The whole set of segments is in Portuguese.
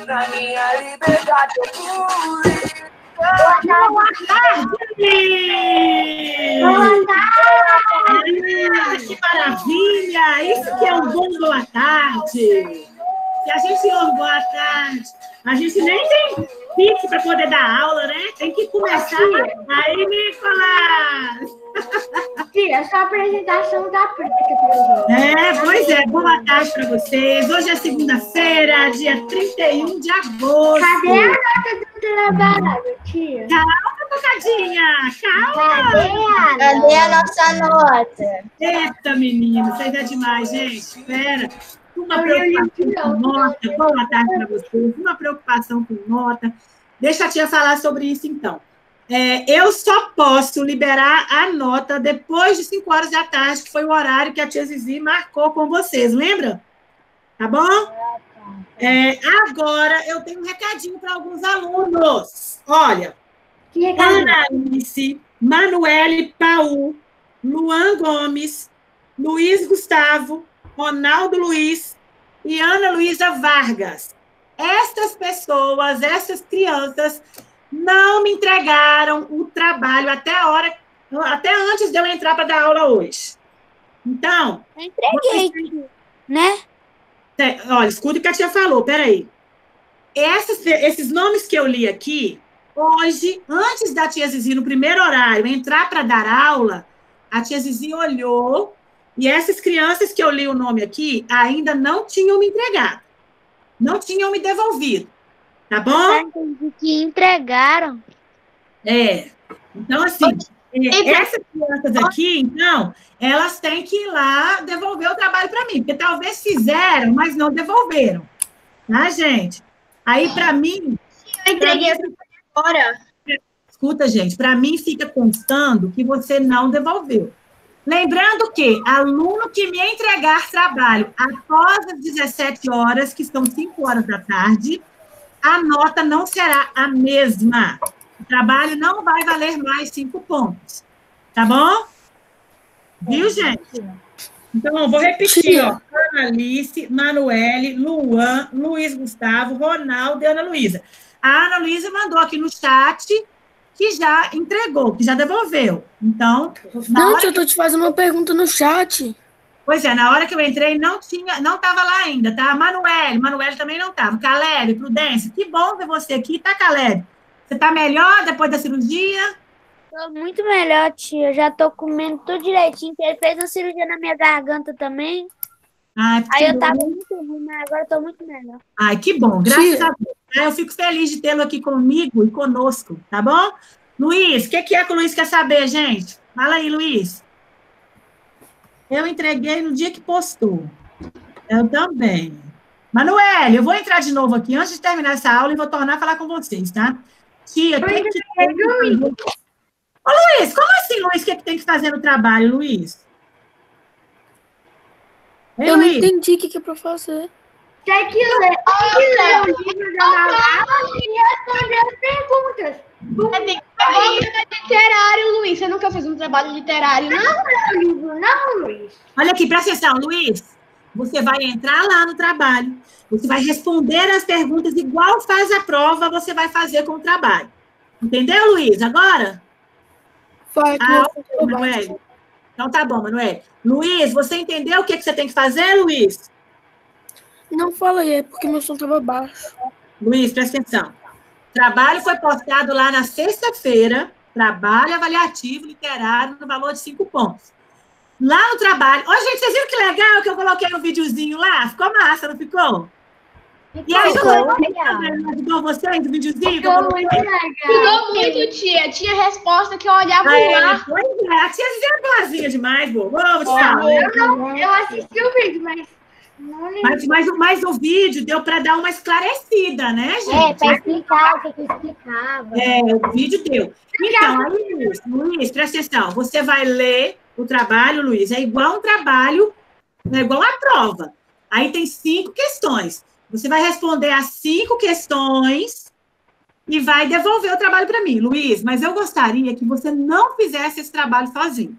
Na minha liberdade eu fui. Boa tarde! Boa tarde! Ah, que maravilha! Isso que é um bom boa tarde! Se a gente ouve boa tarde, a gente nem tem pique para poder dar aula, né? Tem que começar aí, Nicolas! Tia, essa apresentação da prática pra gente. Pois é, boa tarde para vocês. Hoje é segunda-feira, dia 31 de agosto. Cadê a nota do trabalho, tia? Calma, Bocadinha! Calma! Cadê a nossa nota? Eita, menino, isso aí é demais, gente. Espera. Uma preocupação com nota. Boa tarde para vocês. Uma preocupação com nota. Deixa a tia falar sobre isso, então. Eu só posso liberar a nota depois de 5 horas da tarde, que foi o horário que a tia Zizi marcou com vocês, lembra? Tá bom? Agora, eu tenho um recadinho para alguns alunos. Olha, Ana Alice, Manuele Paul, Luan Gomes, Luiz Gustavo, Ronaldo Luiz e Ana Luísa Vargas. Estas pessoas, essas crianças, não me entregaram o trabalho até antes de eu entrar para dar aula hoje. Então... Eu entreguei, né? Olha, escuta o que a tia falou, peraí. Esses nomes que eu li aqui, hoje, antes da tia Zizi, no primeiro horário, entrar para dar aula, a tia Zizi olhou e essas crianças que eu li o nome aqui ainda não tinham me entregado. Não tinham me devolvido. Tá bom? Que entregaram. Então, assim, essas crianças aqui, então, elas têm que ir lá devolver o trabalho para mim, porque talvez fizeram, mas não devolveram. Tá, gente? Aí, para mim... Eu entreguei essa agora. Escuta, gente, para mim fica constando que você não devolveu. Lembrando que aluno que me entregar trabalho após as 17 horas, que são 5 horas da tarde, a nota não será a mesma. O trabalho não vai valer mais 5 pontos. Tá bom? Viu, gente? Então, eu vou repetir, ó. Ana Alice, Manuele, Luan, Luiz Gustavo, Ronaldo e Ana Luísa. A Ana Luísa mandou aqui no chat que já entregou, que já devolveu. Então... Não, tia, eu tô te fazendo uma pergunta no chat. Pois é, na hora que eu entrei, não estava lá ainda, tá? Manuele também não estava. Caleb, Prudência, que bom ver você aqui, tá, Caleb? Você tá melhor depois da cirurgia? Tô muito melhor, tia. Já tô comendo tudo direitinho, porque ele fez uma cirurgia na minha garganta também. Aí eu tava muito ruim, mas agora eu tô muito melhor. Ai, que bom, graças a Deus. Eu fico feliz de tê-lo aqui comigo e conosco, tá bom? Luiz, o que é que o Luiz quer saber, gente? Fala aí, Luiz. Eu entreguei no dia que postou. Eu também. Manuele, eu vou entrar de novo aqui antes de terminar essa aula e vou tornar a falar com vocês, tá? Tia, tem que... Ô, Luiz, como assim, Luiz? O que tem que fazer no trabalho, Luiz? Eu não entendi o que é para fazer. Tem que ler o livro da Malária e responder as perguntas. Literário, Luiz. Você nunca fez um trabalho literário, não? Não, Luiz. Olha aqui, presta atenção, Luiz. Você vai entrar lá no trabalho, você vai responder as perguntas igual faz a prova, você vai fazer com o trabalho. Entendeu, Luiz? Agora? Manuel. Então tá bom, Manuel. Luiz, você entendeu o que você tem que fazer, Luiz? Não falei, é porque meu som estava baixo. Luiz, presta atenção. Trabalho foi postado lá na sexta-feira, trabalho avaliativo literário no valor de 5 pontos. Lá no trabalho... Ô, gente, vocês viram que legal que eu coloquei um videozinho lá? Ficou massa, não ficou? E aí, ajudou vocês o videozinho? Ficou muito legal. Ficou muito, tia. Tinha resposta que eu olhava lá. Pois é, a tia é boazinha demais, vou te falar. Eu assisti o vídeo, mas o vídeo deu para dar uma esclarecida, né, gente? Para explicar o que explicava. O vídeo deu. Então, aí, Luiz, presta atenção. Você vai ler o trabalho, Luiz. É igual um trabalho, é igual a prova. Aí tem 5 questões. Você vai responder as 5 questões e vai devolver o trabalho para mim. Luiz, mas eu gostaria que você não fizesse esse trabalho sozinho.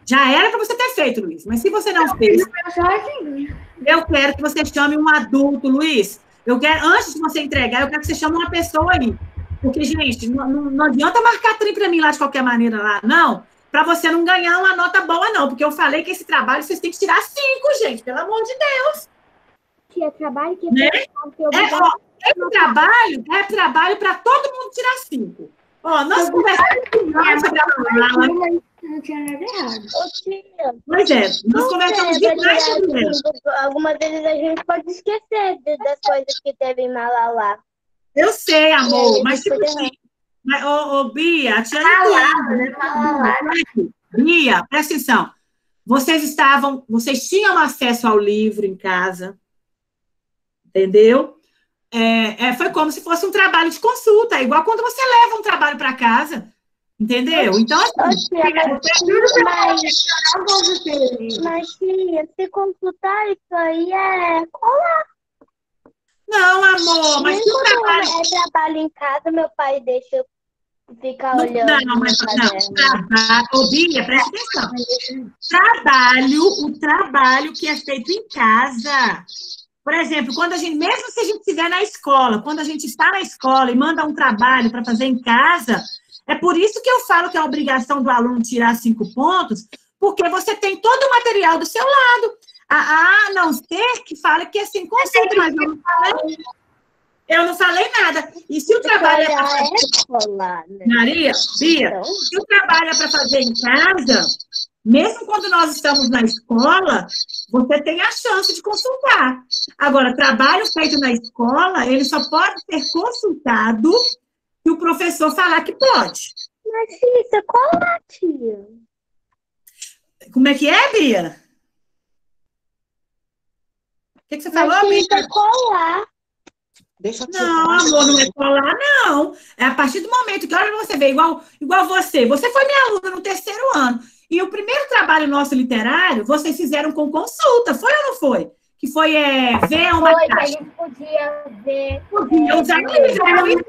Já era para você ter feito, Luiz. Mas se você não fez... Eu quero que você chame um adulto, Luiz. Eu quero, antes de você entregar, eu quero que você chame uma pessoa aí. Porque, gente, não adianta marcar tri para mim lá de qualquer maneira lá, não, para você não ganhar uma nota boa, não. Porque eu falei que esse trabalho vocês têm que tirar 5, gente, pelo amor de Deus. Que é trabalho que né? Esse trabalho para todo mundo tirar 5. Ó, nós conversamos sobre a Malala. Não tinha nada errado. Pois é, nós conversamos demais sobre isso. Algumas vezes a gente pode esquecer das coisas que teve em Malala. Eu sei, amor, mas tipo assim, Bia, a tia Bia, presta atenção. Vocês tinham acesso ao livro em casa, entendeu? Foi como se fosse um trabalho de consulta, igual quando você leva um trabalho para casa, entendeu? Então, assim, mas se consultar isso aí é colar. Não, amor, mas se o trabalho... É trabalho em casa, meu pai deixa eu ficar olhando. Não, mas não. Bia, presta atenção. O trabalho que é feito em casa. Por exemplo, mesmo se a gente estiver na escola, quando a gente está na escola e manda um trabalho para fazer em casa, é por isso que eu falo que é a obrigação do aluno tirar 5 pontos, porque você tem todo o material do seu lado. A não ser que fale que é sem consulta, mas eu não falei nada. E se o trabalho é para fazer... Maria, Bia, se o trabalho é para fazer em casa, mesmo quando nós estamos na escola, você tem a chance de consultar. Agora, trabalho feito na escola, ele só pode ser consultado se o professor falar que pode. Mas isso é colar, tia. Como é que é, Bia? O que você falou, Bia? Isso é colar. Não, amor, não é colar, não. É a partir do momento que, olha, você vê, igual você. Você foi minha aluna no 3º ano. E o primeiro trabalho nosso literário, vocês fizeram com consulta, foi ou não foi? Que foi ver uma caixa. Que a gente podia ver... Podia usar livro.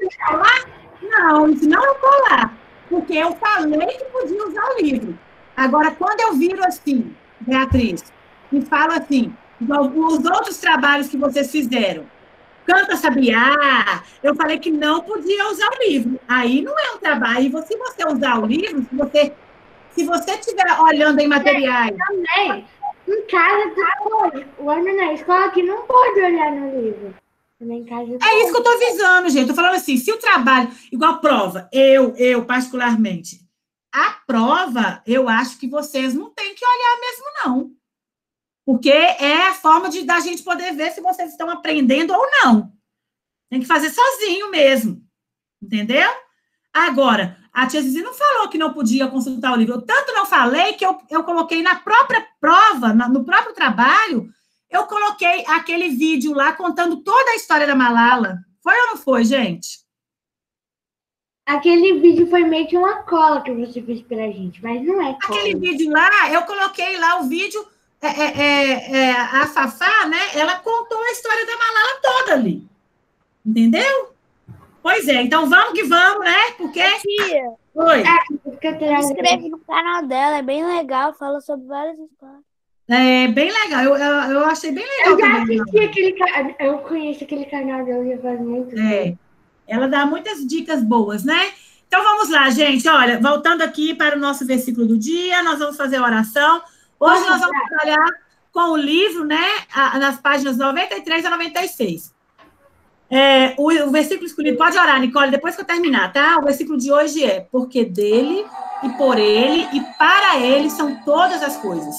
Não, isso não é colar. Porque eu falei que podia usar o livro. Agora, quando eu viro assim, Beatriz, e falo assim, os outros trabalhos que vocês fizeram, Canta Sabiá, eu falei que não podia usar o livro. Aí não é um trabalho. E se você usar o livro, se você estiver olhando em materiais... Também, em casa, o homem na escola que não pode olhar no livro. Em casa, é isso que eu estou avisando, gente. Estou falando assim, se o trabalho... Igual prova, eu particularmente, a prova, eu acho que vocês não têm que olhar mesmo, não. Porque é a forma da gente poder ver se vocês estão aprendendo ou não. Tem que fazer sozinho mesmo. Entendeu? Agora, a tia Zizi não falou que não podia consultar o livro. Eu tanto não falei que eu coloquei na própria prova, no próprio trabalho, eu coloquei aquele vídeo lá contando toda a história da Malala. Foi ou não foi, gente? Aquele vídeo foi meio que uma cola que você fez pra gente, mas não é cola. Aquele vídeo lá, eu coloquei lá o vídeo... a Fafá, né? Ela contou a história da Malala toda ali. Entendeu? Pois é, então vamos que vamos, né? Porque... Tia, Oi. Inscreve no canal dela, é bem legal, fala sobre várias histórias. É bem legal, eu achei bem legal. Eu já assisti aquele canal, eu conheço aquele canal dela já faz muito tempo. Ela dá muitas dicas boas, né? Então vamos lá, gente. Olha, voltando aqui para o nosso versículo do dia, nós vamos fazer a oração. Hoje nós vamos trabalhar com o livro, né, nas páginas 93 a 96. O versículo escolhido, pode orar, Nicole, depois que eu terminar, tá? O versículo de hoje é: porque dele, e por ele, e para ele são todas as coisas.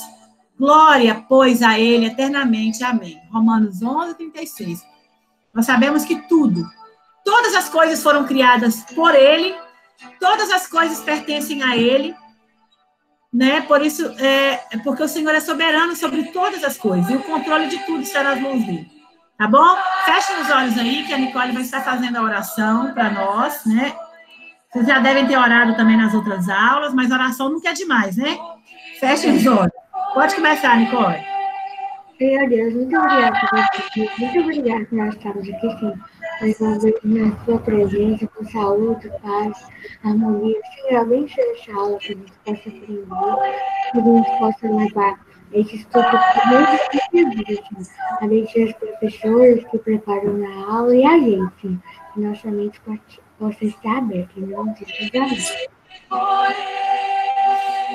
Glória, pois, a ele eternamente. Amém. Romanos 11, 36. Nós sabemos que todas as coisas foram criadas por ele, todas as coisas pertencem a ele, né? Por isso, porque o Senhor é soberano sobre todas as coisas, e o controle de tudo está nas mãos dele. Tá bom? Fechem os olhos aí, que a Nicole vai estar fazendo a oração para nós, né? Vocês já devem ter orado também nas outras aulas, mas oração nunca é demais, né? Fechem os olhos. Pode começar, Nicole. Senhor Deus, muito obrigada por isso. Muito obrigada por nós estarmos aqui, sim. Mas nós vemos na sua presença, com saúde, paz, harmonia. Senhor, abençoe essa aula, que a gente possa aprender, que a gente possa levar Esse estudo foi muito difícil, além de os professores que preparam na aula e a gente, que nossa mente possa estar aberta e não desligamento.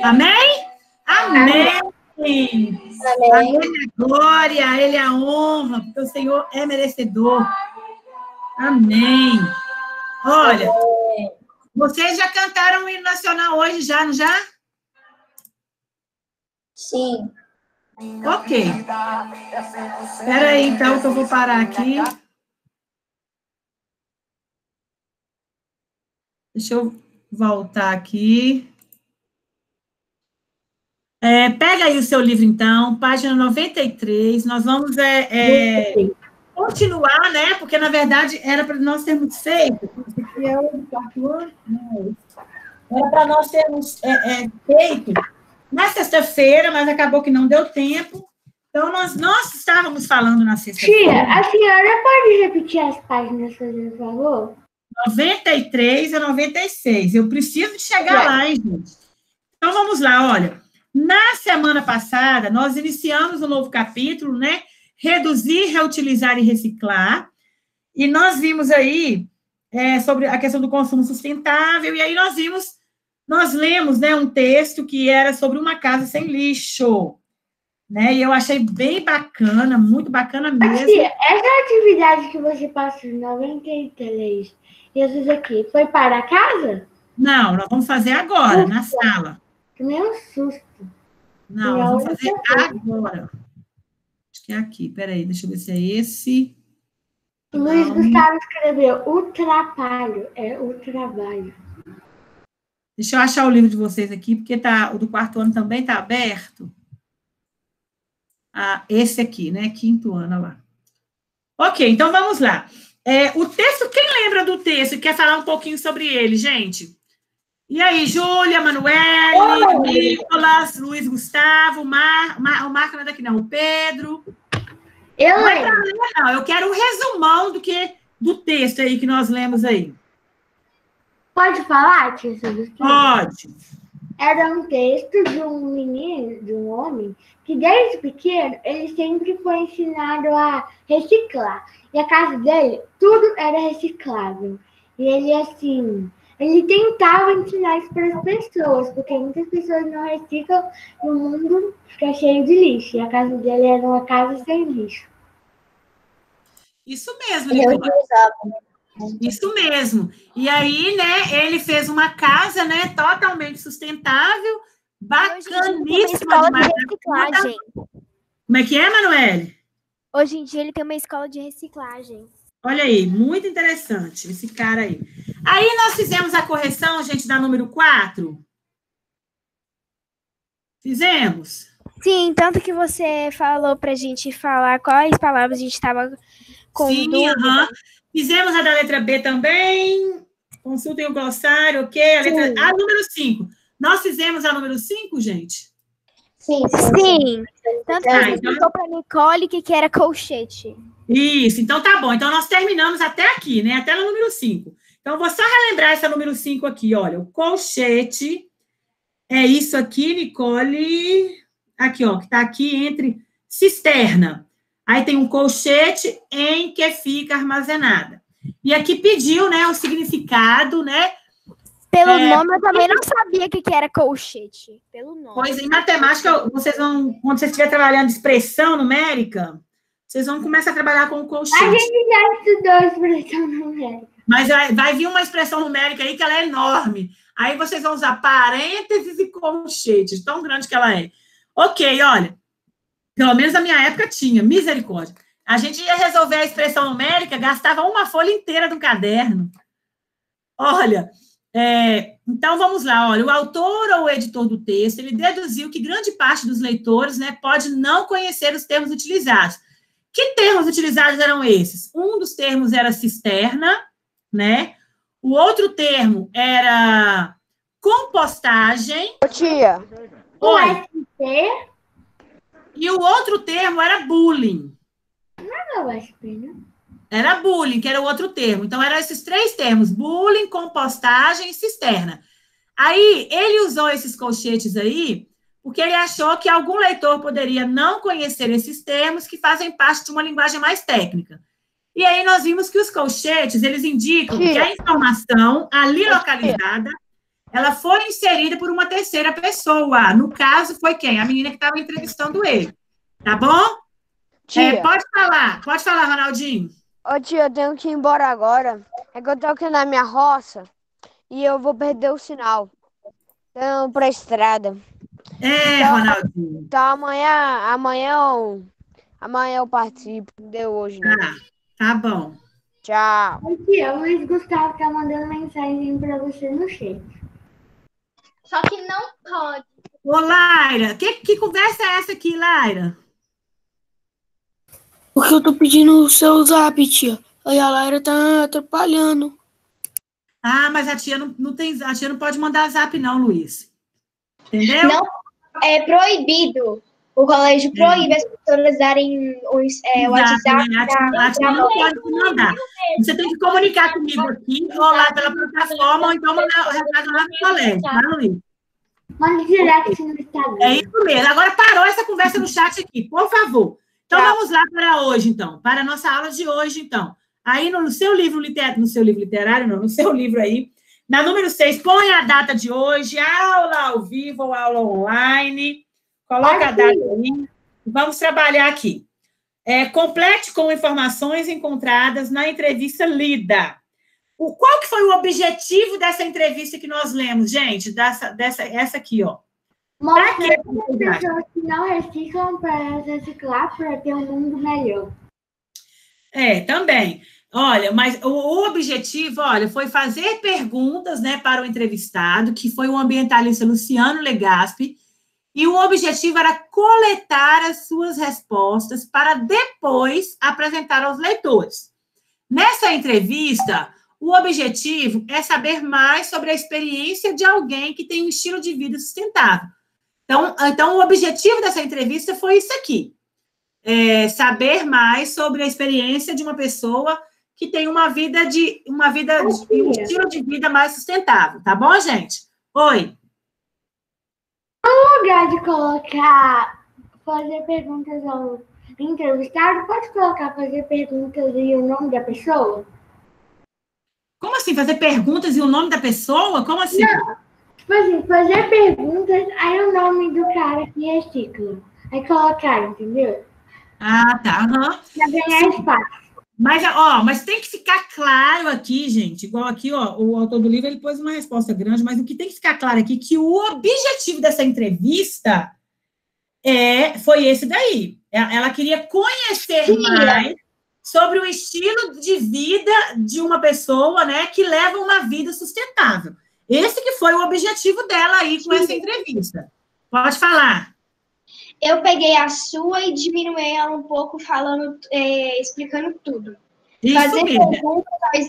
Amém? Amém! A Ele é glória, a Ele é a honra, porque o Senhor é merecedor. Amém. Olha, vocês já cantaram o hino nacional hoje, já, não já? Sim. Ok. Espera aí, então, que eu vou parar aqui. Deixa eu voltar aqui. Pega aí o seu livro, então, página 93. Nós vamos continuar, né? Porque, na verdade, era para nós termos feito. Esse aqui é o quarto ano? Não. Era para nós termos feito na sexta-feira, mas acabou que não deu tempo. Então, nós estávamos falando na sexta-feira. Tia, a senhora pode repetir as páginas, por favor? 93 a 96. Eu preciso de chegar lá, hein, gente? Então, vamos lá, olha. Na semana passada, nós iniciamos um novo capítulo, né? Reduzir, reutilizar e reciclar. E nós vimos aí sobre a questão do consumo sustentável, e aí nós lemos, né, um texto que era sobre uma casa sem lixo, né? E eu achei bem bacana, muito bacana mesmo. Tia, essa atividade que você passou em 93, isso aqui, foi para a casa? Não, nós vamos fazer agora, na sala. Tomei um susto. Não, nós vamos fazer agora. Acho que é aqui, peraí, deixa eu ver se é esse. Luiz Gustavo escreveu, o trabalho é o trabalho. Deixa eu achar o livro de vocês aqui, porque o do quarto ano também está aberto. Esse aqui, né? Quinto ano, olha lá. Ok, então vamos lá. O texto, quem lembra do texto e quer falar um pouquinho sobre ele, gente? E aí, Júlia, Manoel, Nicolas, Luiz Gustavo, o Marco não é daqui não, o Pedro. Eu quero um resumão do texto aí que nós lemos aí. Pode falar, tia? Pode. Era um texto de um menino, de um homem, que desde pequeno ele sempre foi ensinado a reciclar. E a casa dele, tudo era reciclável. E ele, assim, ele tentava ensinar isso para as pessoas, porque muitas pessoas não reciclam e o mundo fica cheio de lixo. E a casa dele era uma casa sem lixo. Isso mesmo, Nicolas. Isso mesmo. E aí, né, ele fez uma casa, né, totalmente sustentável, bacaníssima demais. Reciclagem. Como é que é, Manoel? Hoje em dia ele tem uma escola de reciclagem. Olha aí, muito interessante esse cara aí. Aí nós fizemos a correção, gente, da número 4. Fizemos? Sim, tanto que você falou pra gente falar quais palavras a gente estava com dúvida. Fizemos a da letra B também. Consultem o glossário, ok? A número 5. Nós fizemos a número 5, gente? Sim. Tanto que a gente perguntou para Nicole que era colchete. Isso, então tá bom. Então nós terminamos até aqui, né? Até no número 5. Então vou só relembrar essa número 5 aqui, olha. O colchete é isso aqui, Nicole. Aqui, ó, que tá aqui entre cisterna. Aí tem um colchete em que fica armazenada. E aqui pediu, né, o significado, né? Pelo nome, eu também não sabia que era colchete. Pelo nome. Pois, em matemática, vocês vão, quando vocês estiverem trabalhando expressão numérica, vocês vão começar a trabalhar com o colchete. A gente já estudou expressão numérica. Mas vai vir uma expressão numérica aí que ela é enorme. Aí vocês vão usar parênteses e colchete, tão grande que ela é. Ok, olha. Pelo menos na minha época tinha, misericórdia. A gente ia resolver a expressão numérica, gastava uma folha inteira do caderno. Olha, então vamos lá, olha, o autor ou o editor do texto, ele deduziu que grande parte dos leitores, né, pode não conhecer os termos utilizados. Que termos utilizados eram esses? Um dos termos era cisterna, né? O outro termo era compostagem. Tia. Oi. USP. E o outro termo era bullying. Não é USP, né? Era bullying, que era o outro termo. Então, eram esses 3 termos, bullying, compostagem e cisterna. Aí, ele usou esses colchetes aí porque ele achou que algum leitor poderia não conhecer esses termos que fazem parte de uma linguagem mais técnica. E aí nós vimos que os colchetes, eles indicam que a informação ali localizada, ela foi inserida por uma terceira pessoa. No caso, foi quem? A menina que estava entrevistando ele. Tá bom? Pode falar, Ronaldinho. Ô, tia, eu tenho que ir embora agora. É que eu tô aqui na minha roça e eu vou perder o sinal. Então, pra estrada. Então, Ronaldinho. Então, amanhã eu participo. Deu hoje, né? Tá bom. Tchau. Tia, o Luiz Gustavo tá mandando mensagem pra você no chat. Só que não pode. Ô, Laira, que conversa é essa aqui, Laira? Porque eu tô pedindo o seu zap, tia. Aí a Laira tá atrapalhando. Ah, mas a tia a tia não pode mandar zap, não, Luiz. Entendeu? Não, é proibido. O colégio proíbe as pessoas usarem o WhatsApp. Né? A tia não pode mandar. Você tem que comunicar comigo aqui, ou lá pela plataforma, ou então mandar o recado lá no colégio, tá, Luiz? Manda direct no Instagram. É isso mesmo. Agora parou essa conversa no chat aqui, por favor. Então, vamos lá para hoje, então. Para a nossa aula de hoje, então. Aí, no seu livro literário, não, no seu livro aí, na número 6, põe a data de hoje, aula ao vivo ou aula online. Coloca a data aí. Vamos trabalhar aqui. Complete com informações encontradas na entrevista lida. Qual que foi o objetivo dessa entrevista que nós lemos, gente? Essa aqui, ó. Mostra que as pessoas que não reciclam para reciclar para ter um mundo melhor. Também. Olha, mas o objetivo, olha, foi fazer perguntas, né, para o entrevistado, que foi o ambientalista Luciano Legaspi, e o objetivo era coletar as suas respostas para depois apresentar aos leitores. Nessa entrevista, o objetivo é saber mais sobre a experiência de alguém que tem um estilo de vida sustentável. Então, o objetivo dessa entrevista foi isso aqui. Saber mais sobre a experiência de uma pessoa que tem um estilo de vida mais sustentável. Tá bom, gente? Oi. No lugar de fazer perguntas ao entrevistado, pode colocar fazer perguntas e o nome da pessoa? Como assim? Fazer perguntas e o nome da pessoa? Como assim? Não. Tipo assim, fazer perguntas, aí o nome do cara que recicla. Aí colocar, entendeu? Ah, tá. Uhum. Pra ganhar espaço. Mas tem que ficar claro aqui, gente, igual aqui, ó, o autor do livro, ele pôs uma resposta grande, mas o que tem que ficar claro aqui é que o objetivo dessa entrevista foi esse daí. Ela queria conhecer mais sobre o estilo de vida de uma pessoa, né, que leva uma vida sustentável. Esse que foi o objetivo dela aí com essa entrevista. Pode falar. Eu peguei a sua e diminuí ela um pouco, explicando tudo. Isso fazer mesmo. Perguntas ao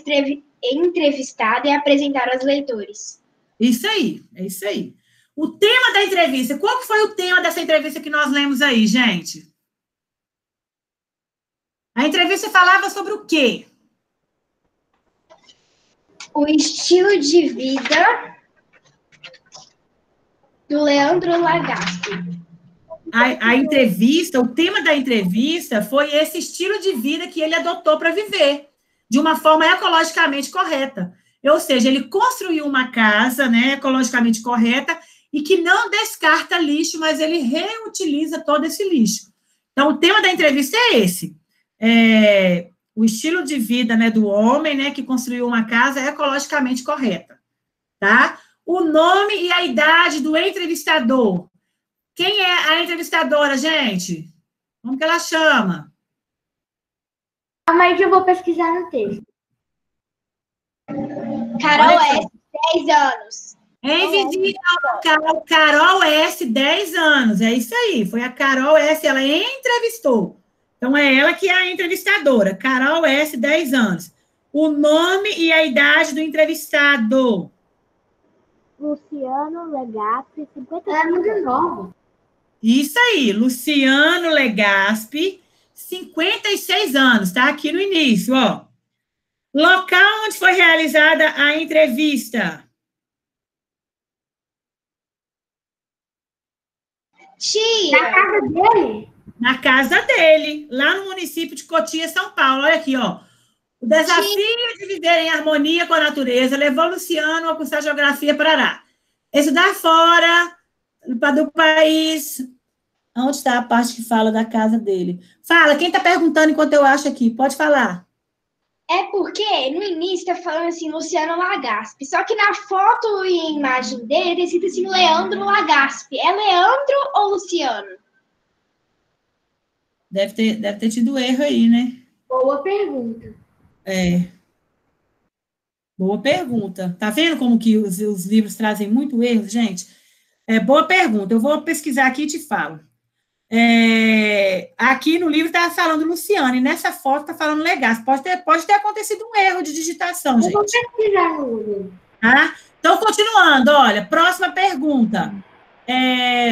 entrevistado e apresentar aos leitores. Isso aí, é isso aí. O tema da entrevista, qual que foi o tema dessa entrevista que nós lemos aí, gente? A entrevista falava sobre o quê? O estilo de vida do Leandro Legaspi. A entrevista, o tema da entrevista foi esse estilo de vida que ele adotou para viver, de uma forma ecologicamente correta. Ou seja, ele construiu uma casa, né, ecologicamente correta e que não descarta lixo, mas ele reutiliza todo esse lixo. Então, o tema da entrevista é esse. O estilo de vida, né, do homem, né, que construiu uma casa ecologicamente correta, tá? O nome e a idade do entrevistador. Quem é a entrevistadora, gente? Como que ela chama? Mas eu vou pesquisar no texto. Carol S., 10 anos. Em visita ao local, Carol S., 10 anos. É isso aí, foi a Carol S., ela entrevistou. Então, é ela que é a entrevistadora. Carol S., 10 anos. O nome e a idade do entrevistado. Luciano Legaspi, 50 anos. É muito novo. Isso aí, Luciano Legaspi, 56 anos, tá? Aqui no início, ó. Local onde foi realizada a entrevista. Na casa dele? Na casa dele, lá no município de Cotia, São Paulo. Olha aqui, ó. O desafio de viver em harmonia com a natureza levou Luciano a cursar Geografia Parará. Estudar fora do país. Onde está a parte que fala da casa dele? Fala, quem está perguntando enquanto eu acho aqui? Pode falar. É porque no início tá falando assim, Luciano Lagaspe. Só que na foto e imagem dele, tem escrito assim, Leandro Lagaspe. É Leandro ou Luciano? Deve ter tido erro aí, né? Boa pergunta. Boa pergunta. Tá vendo como que os livros trazem muito erro, gente? Boa pergunta. Eu vou pesquisar aqui e te falo. Aqui no livro está falando Luciano, e nessa foto está falando Legaspi. Pode ter acontecido um erro de digitação, gente. Eu vou pesquisar no livro. Tá? Então, continuando, olha, próxima pergunta.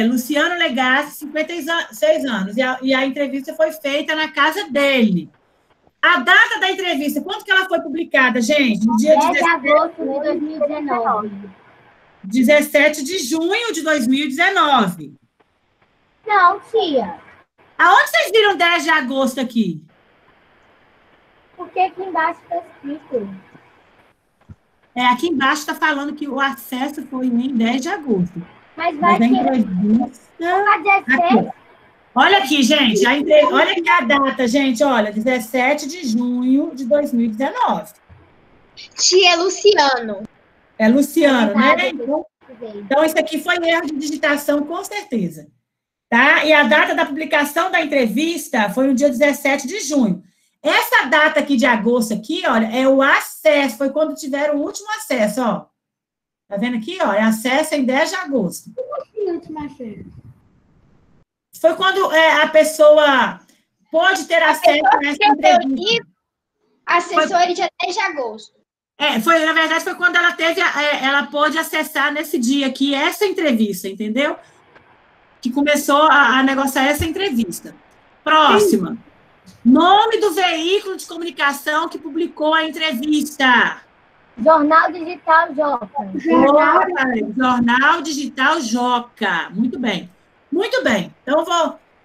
Luciano Legaspi, 56 anos, e a entrevista foi feita na casa dele. A data da entrevista, quando que ela foi publicada, gente? No dia 10 de agosto de 2019. 17 de junho de 2019. Não, tia. Aonde vocês viram 10 de agosto aqui? Porque aqui embaixo está escrito. Aqui embaixo está falando que o acesso foi em 10 de agosto. Mas vai a ter... entrevista... Aqui. Olha aqui, gente. Olha aqui a data, gente. Olha, 17 de junho de 2019. Tia, Luciano. É Luciano, né? Então, isso aqui foi erro de digitação, com certeza. Tá? E a data da publicação da entrevista foi no dia 17 de junho. Essa data aqui de agosto, aqui, olha, é o acesso, foi quando tiveram o último acesso, ó. Tá vendo aqui, ó? É acesso em 10 de agosto. Como assim, último acesso? Foi quando a pessoa pode ter acesso a essa entrevista. Acessou ele dia 10 de agosto. Na verdade, foi quando ela pôde acessar nesse dia aqui essa entrevista, entendeu? Que começou a negociar essa entrevista. Próxima. Sim. Nome do veículo de comunicação que publicou a entrevista. Jornal Digital Joca. Jornal Digital Joca. Muito bem. Muito bem. Então,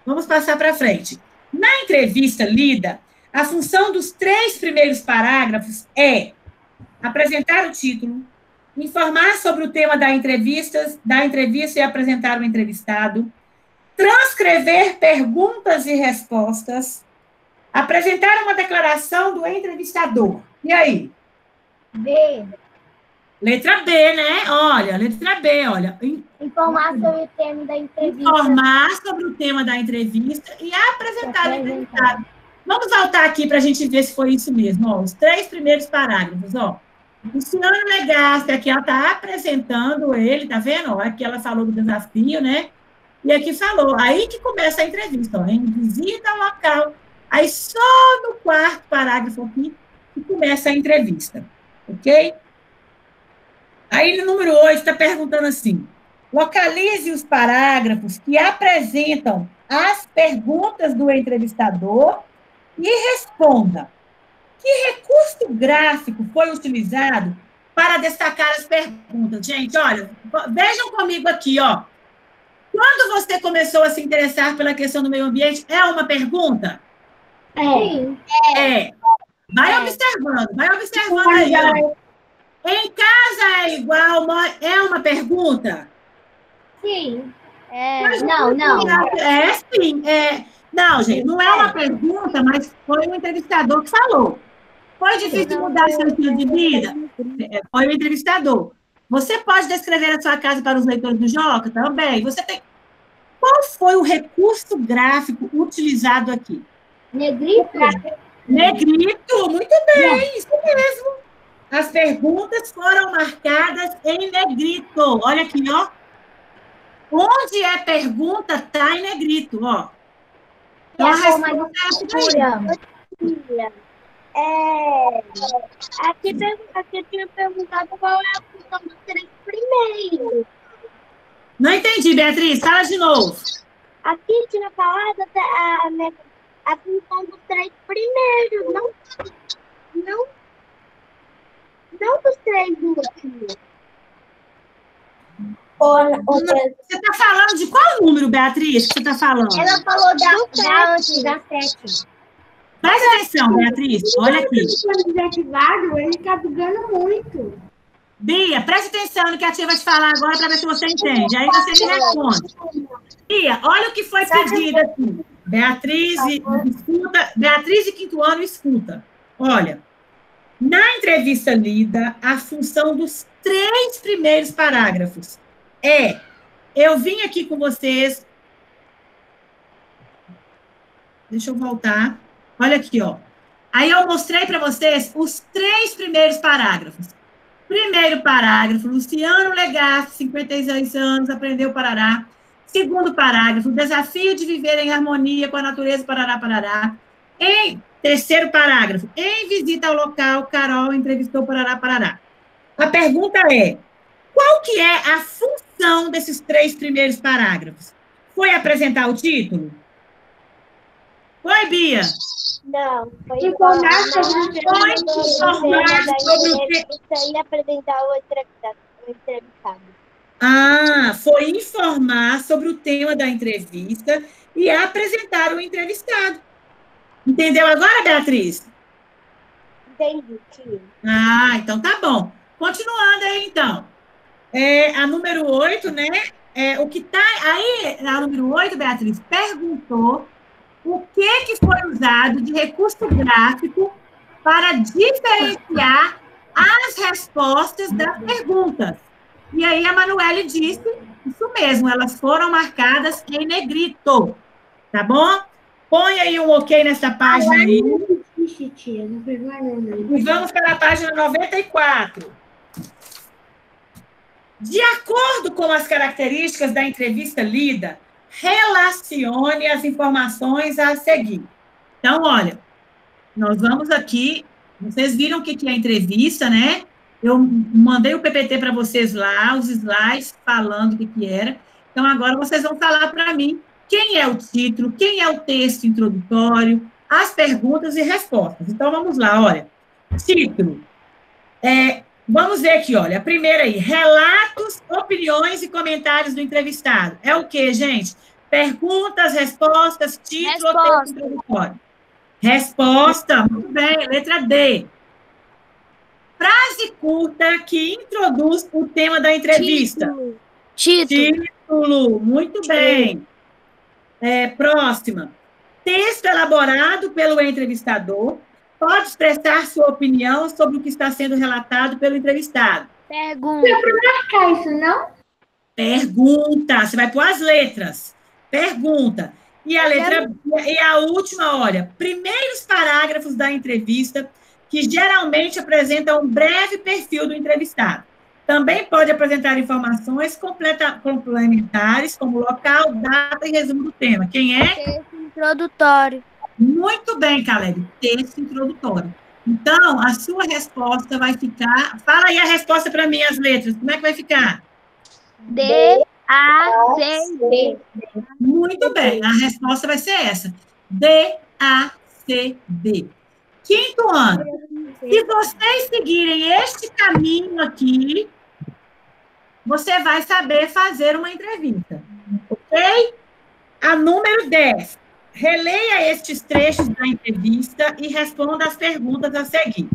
vamos passar para frente. Na entrevista lida, a função dos 3 primeiros parágrafos é apresentar o título, informar sobre o tema da entrevista e apresentar o entrevistado, transcrever perguntas e respostas, apresentar uma declaração do entrevistador. E aí? B. Letra B, né? Olha, letra B, olha. Informar sobre o tema da entrevista. Informar sobre o tema da entrevista e apresentar o entrevistado. Vamos voltar aqui para a gente ver se foi isso mesmo. Ó, os 3 primeiros parágrafos, ó. Luciano Legaspi, aqui ela está apresentando ele, tá vendo? Ó, aqui ela falou do desafio, né? E aqui falou, aí que começa a entrevista, ó, em visita ao local. Aí só no 4º parágrafo aqui que começa a entrevista, ok? Aí no número 8 está perguntando assim, localize os parágrafos que apresentam as perguntas do entrevistador e responda. Que recurso gráfico foi utilizado para destacar as perguntas? Gente, olha, vejam comigo aqui, ó. Quando você começou a se interessar pela questão do meio ambiente, é uma pergunta? Vai observando aí, ó. Em casa é igual, é uma pergunta? Sim. Não. Sim. Não, gente, não é uma pergunta, mas foi o entrevistador que falou. Foi difícil mudar seu estilo de vida? Foi o entrevistador. Você pode descrever a sua casa para os leitores do Joca? Também. Qual foi o recurso gráfico utilizado aqui? Negrito. Negrito, muito bem, isso mesmo. As perguntas foram marcadas em negrito. Olha aqui, ó. Onde é pergunta, está em negrito, ó. Então, a resposta Aqui eu tinha perguntado qual é a função dos 3 primeiros. Não entendi, Beatriz. Fala de novo. Aqui tinha falado a função dos 3 primeiros, não dos 3 últimos. Você está falando de qual número, Beatriz, que você está falando? Ela falou da antes, da 7. Presta atenção, Beatriz. Olha aqui. Desativado, ele tá bugando muito. Bia, presta atenção no que a tia vai te falar agora para ver se você entende. Aí você me responde. Bia, olha o que foi pedido aqui. Beatriz, escuta. Beatriz de quinto ano, escuta. Olha, na entrevista lida, a função dos 3 primeiros parágrafos é: eu vim aqui com vocês. Deixa eu voltar. Olha aqui, ó. Aí eu mostrei para vocês os 3 primeiros parágrafos. Primeiro parágrafo, Luciano Legasto, 56 anos, aprendeu Parará. Segundo parágrafo, desafio de viver em harmonia com a natureza, Parará, Parará. Em terceiro parágrafo, em visita ao local, Carol entrevistou Parará, Parará. A pergunta é: qual que é a função desses 3 primeiros parágrafos? Foi apresentar o título? Foi, Bia? Não, foi informar sobre o que... e apresentar o entrevistado. Ah, foi informar sobre o tema da entrevista e apresentar o entrevistado. Entendeu agora, Beatriz? Entendi, tia. Ah, então tá bom. Continuando aí, então. A número 8, né? O que tá aí, a número 8, Beatriz, perguntou o que foi usado de recurso gráfico para diferenciar as respostas das perguntas. E aí a Manuele disse isso mesmo, elas foram marcadas em negrito, tá bom? Põe aí um ok nessa página aí. E vamos para a página 94. De acordo com as características da entrevista lida, relacione as informações a seguir. Então, olha, nós vamos aqui, vocês viram o que é a entrevista, né? Eu mandei o PPT para vocês lá, os slides falando o que era. Então, agora vocês vão falar para mim quem é o título, quem é o texto introdutório, as perguntas e respostas. Então, vamos lá, olha. Título. Vamos ver aqui, olha. A primeira aí, relatos, opiniões e comentários do entrevistado. É o quê, gente? Perguntas, respostas, título ou texto introdutório? Resposta, muito bem, letra D. Frase curta que introduz o tema da entrevista. Título, muito bem. Próxima. Texto elaborado pelo entrevistador pode expressar sua opinião sobre o que está sendo relatado pelo entrevistado. Pergunta. Não é para marcar isso, não? Pergunta. Você vai pôr as letras. Pergunta. E a letra e a última, olha, primeiros parágrafos da entrevista que geralmente apresentam um breve perfil do entrevistado. Também pode apresentar informações complementares, como local, data e resumo do tema. Quem é? Texto introdutório. Muito bem, Caleb. Texto introdutório. Então, a sua resposta vai ficar... Fala aí a resposta para mim, as letras. Como é que vai ficar? D, A, C, D. Muito bem. A resposta vai ser essa. D, A, C, D. Quinto ano. Se vocês seguirem este caminho aqui, você vai saber fazer uma entrevista. Ok? A número 10. Releia estes trechos da entrevista e responda as perguntas a seguir.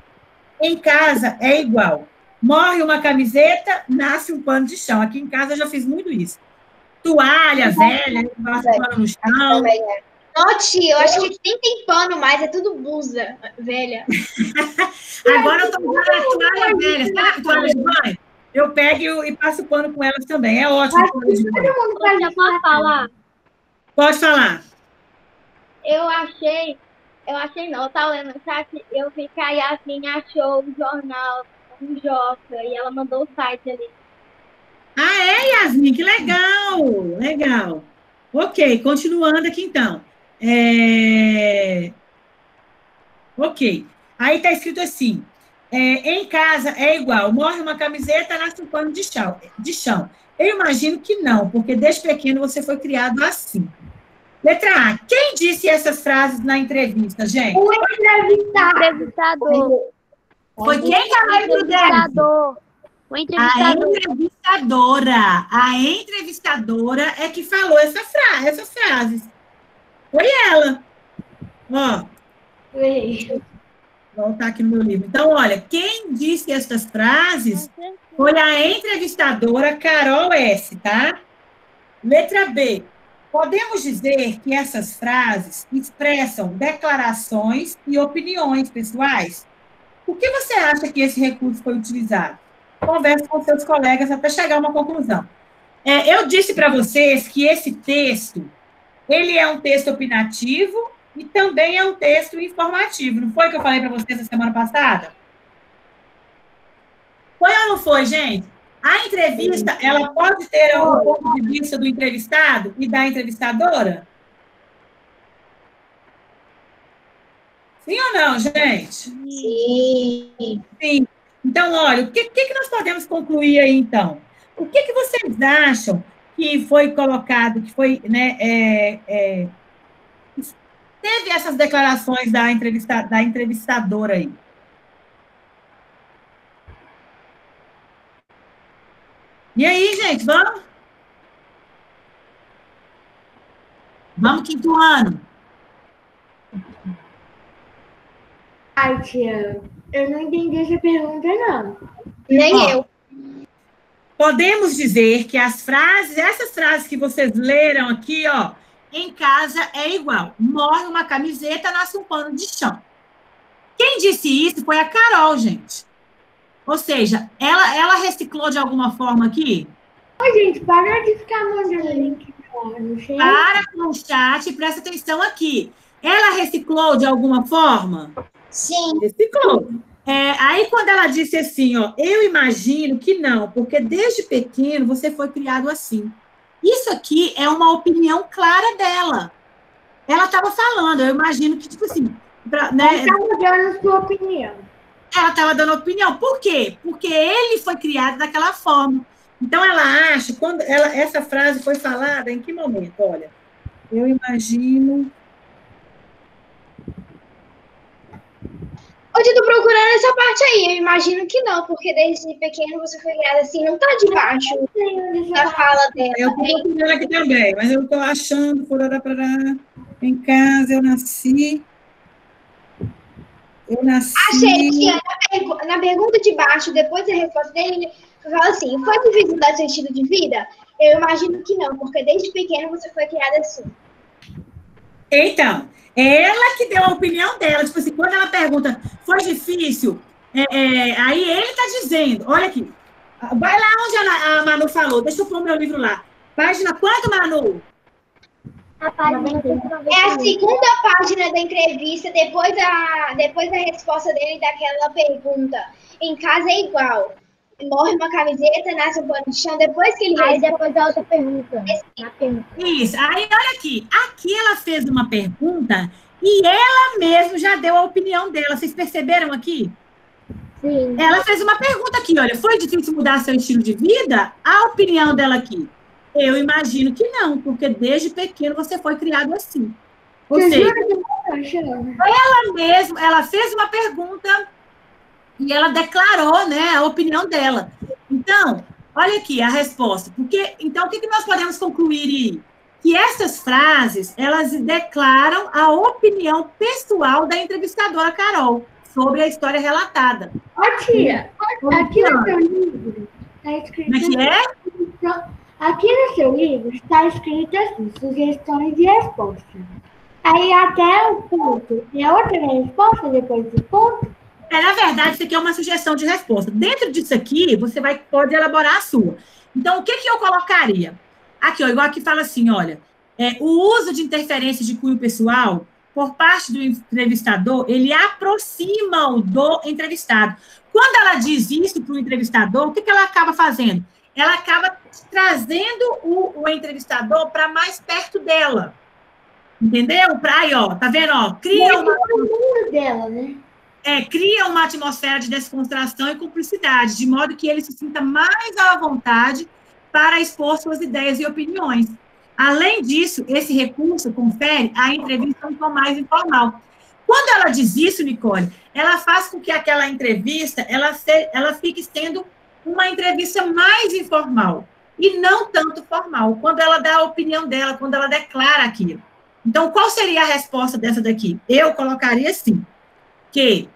Em casa é igual. Morre uma camiseta, nasce um pano de chão. Aqui em casa eu já fiz muito isso. Toalha velha, passa pano no chão. Não, tia, eu acho que nem tem pano mais, é tudo blusa velha. Agora eu estou usando a toalha velha, sabe? Toalha de banho. Eu pego e passo pano com elas também. É ótimo. Pode falar? Pode falar. Eu tava lendo no chat, eu vi que a Yasmin achou o jornal, um Joca, e ela mandou o site ali. Ah, é, Yasmin? Que legal! Legal. Ok, continuando aqui, então. Ok. Aí está escrito assim, em casa é igual, morre uma camiseta, nasce um pano de chão. Eu imagino que não, porque desde pequeno você foi criado assim. Letra A. Quem disse essas frases na entrevista, gente? O entrevistador. Foi quem que ela entrevistador? O entrevistador. A entrevistadora é que falou essas frases. Foi ela. Ó. Foi. Vou voltar aqui no meu livro. Então, olha, quem disse essas frases foi a entrevistadora Carol S., tá? Letra B. Podemos dizer que essas frases expressam declarações e opiniões pessoais? Por que você acha que esse recurso foi utilizado? Converse com seus colegas até chegar a uma conclusão. Eu disse para vocês que esse texto, ele é um texto opinativo e também é um texto informativo. Não foi que eu falei para vocês na semana passada? Foi ou não foi, gente? A entrevista, ela pode ter o ponto de vista do entrevistado e da entrevistadora? Sim ou não, gente? Sim. Sim. Então, olha, o que nós podemos concluir aí, então? O que vocês acham que foi colocado, que foi, né, teve essas declarações da entrevistadora aí? E aí, gente, vamos? Vamos, quinto ano. Ai, tia, eu não entendi essa pergunta, não. Nem eu. Podemos dizer que essas frases que vocês leram aqui, ó, em casa é igual. Morre uma camiseta, nasce um pano de chão. Quem disse isso foi a Carol, gente. Ou seja, ela reciclou de alguma forma aqui? Ô, gente, para de ficar mandando link no chat. Para com o chat e presta atenção aqui. Ela reciclou de alguma forma? Sim. Reciclou. Aí, quando ela disse assim, ó, eu imagino que não, porque desde pequeno você foi criado assim. Isso aqui é uma opinião clara dela. Ela estava falando, eu imagino que, tipo assim... Ela estava dando sua opinião. Ela estava dando opinião. Por quê? Porque ele foi criado daquela forma. Então, ela acha, quando essa frase foi falada, em que momento? Olha, eu imagino... Hoje eu tô procurando essa parte aí. Eu imagino que não, porque desde pequeno você foi criada assim, não tá debaixo da fala dela. Eu tô procurando aqui também, mas eu tô achando, em casa eu nasci. Achei que na pergunta de baixo, depois da resposta dele, fala assim, foi difícil dar sentido de vida? Eu imagino que não, porque desde pequeno você foi criada assim. Então, ela que deu a opinião dela, tipo assim, quando ela pergunta, foi difícil? Aí ele tá dizendo, olha aqui, vai lá onde a Manu falou, deixa eu pôr meu livro lá. Página quanto, Manu? É a segunda página da entrevista, depois da resposta dele daquela pergunta. Em casa é igual. Morre uma camiseta, nasce um pano de chão, depois que ele... Aí depois da outra pergunta. Isso, aí olha aqui. Aqui ela fez uma pergunta e ela mesma já deu a opinião dela. Vocês perceberam aqui? Sim. Ela fez uma pergunta aqui, olha, foi difícil mudar seu estilo de vida? A opinião dela aqui. Eu imagino que não, porque desde pequeno você foi criado assim. Ou seja, ela mesma, ela fez uma pergunta e ela declarou, né, a opinião dela. Então, olha aqui a resposta. Então, o que nós podemos concluir? Que essas frases, elas declaram a opinião pessoal da entrevistadora Carol sobre a história relatada. Ó, tia, aqui no seu livro está escrito... Como é que é? Aqui no seu livro está escrito assim, sugestões de resposta. Aí até o ponto. E a outra resposta depois do ponto? Na verdade, isso aqui é uma sugestão de resposta. Dentro disso aqui, você pode elaborar a sua. Então, o que eu colocaria? Aqui, ó, igual aqui fala assim, olha, o uso de interferência de cunho pessoal por parte do entrevistador, ele aproxima-o do entrevistado. Quando ela diz isso para o entrevistador, o que ela acaba fazendo? Ela acaba trazendo o entrevistador para mais perto dela. Entendeu? Aí, ó, tá vendo? Ó, cria uma atmosfera de descontração e cumplicidade, de modo que ele se sinta mais à vontade para expor suas ideias e opiniões. Além disso, esse recurso confere à entrevista um tom mais informal. Quando ela diz isso, Nicole, ela faz com que aquela entrevista ela fique sendo uma entrevista mais informal e não tanto formal, quando ela dá a opinião dela, quando ela declara aquilo. Então, qual seria a resposta dessa daqui? Eu colocaria assim, que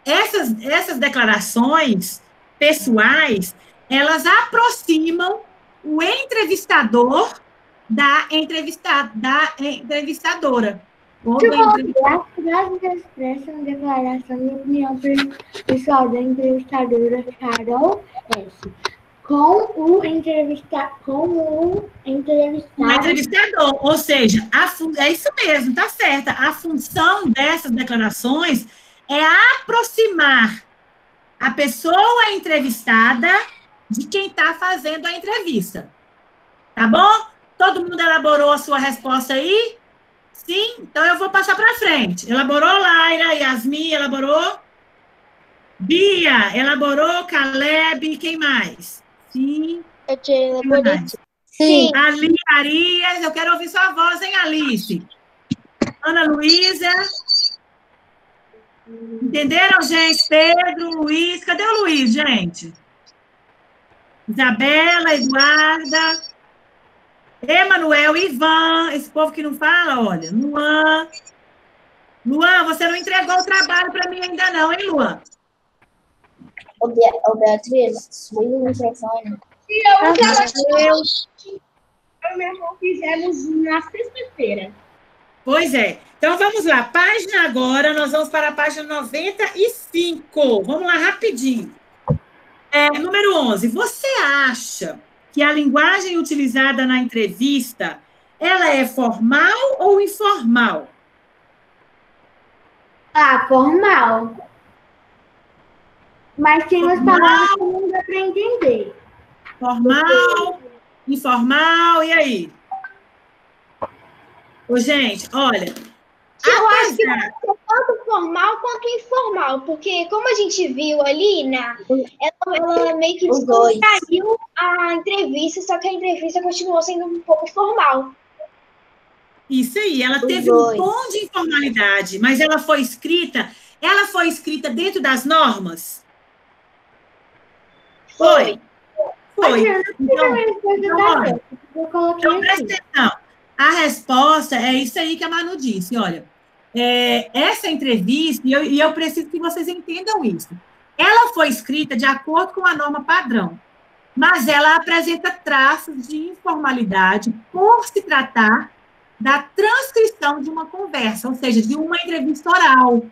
essas declarações pessoais, elas aproximam o entrevistador da entrevistadora. Ou do As frases expressam declaração de opinião pessoal da entrevistadora Carol S. Com o entrevistador. Ou seja, é isso mesmo, tá certa. A função dessas declarações é aproximar a pessoa entrevistada de quem está fazendo a entrevista. Tá bom? Todo mundo elaborou a sua resposta aí? Sim? Então eu vou passar para frente. Elaborou, Laira? Yasmin, elaborou? Bia, elaborou? Caleb, quem mais? Sim. Eu te elaborei. Sim. Ali, Arias, eu quero ouvir sua voz, hein, Alice? Ana Luísa. Entenderam, gente? Pedro, Luiz. Cadê o Luiz, gente? Isabela, Eduarda. Emanuel, Ivan. Esse povo que não fala, olha. Luan. Luan, você não entregou o trabalho para mim ainda não, hein, Luan? Ô, Beatriz, subiu o microfone. Eu e meu irmão fizemos na sexta-feira. Pois é. Então, vamos lá. Página agora, nós vamos para a página 95. Vamos lá, rapidinho. Número 11. Você acha que a linguagem utilizada na entrevista, ela é formal ou informal? Formal. Mas tem umas palavras que não dá para entender. Formal, informal, e aí? Ô, gente, olha... Eu acho que é tanto formal quanto informal, porque como a gente viu ali, ela meio que descontraiu a entrevista, só que a entrevista continuou sendo um pouco formal. Isso aí, ela teve um tom de informalidade, mas ela foi escrita dentro das normas? Foi. Então, presta atenção. A resposta é isso aí que a Manu disse, olha, essa entrevista, e eu preciso que vocês entendam isso, ela foi escrita de acordo com a norma padrão, mas ela apresenta traços de informalidade por se tratar da transcrição de uma conversa, ou seja, de uma entrevista oral,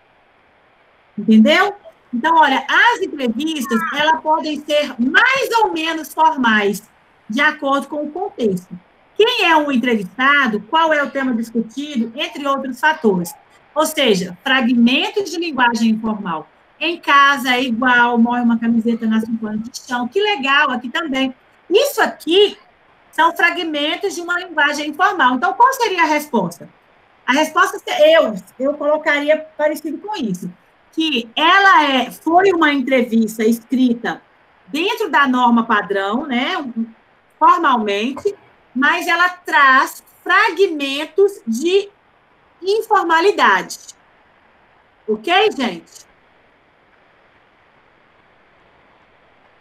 entendeu? Então, olha, as entrevistas, elas podem ser mais ou menos formais, de acordo com o contexto. Quem é um entrevistado, qual é o tema discutido, entre outros fatores. Ou seja, fragmentos de linguagem informal. Em casa é igual, morre uma camiseta nas 5 anos de chão. Que legal, aqui também. Isso aqui são fragmentos de uma linguagem informal. Então, qual seria a resposta? A resposta, eu colocaria parecido com isso. Que ela foi uma entrevista escrita dentro da norma padrão, né, formalmente, mas ela traz fragmentos de informalidade. Ok, gente?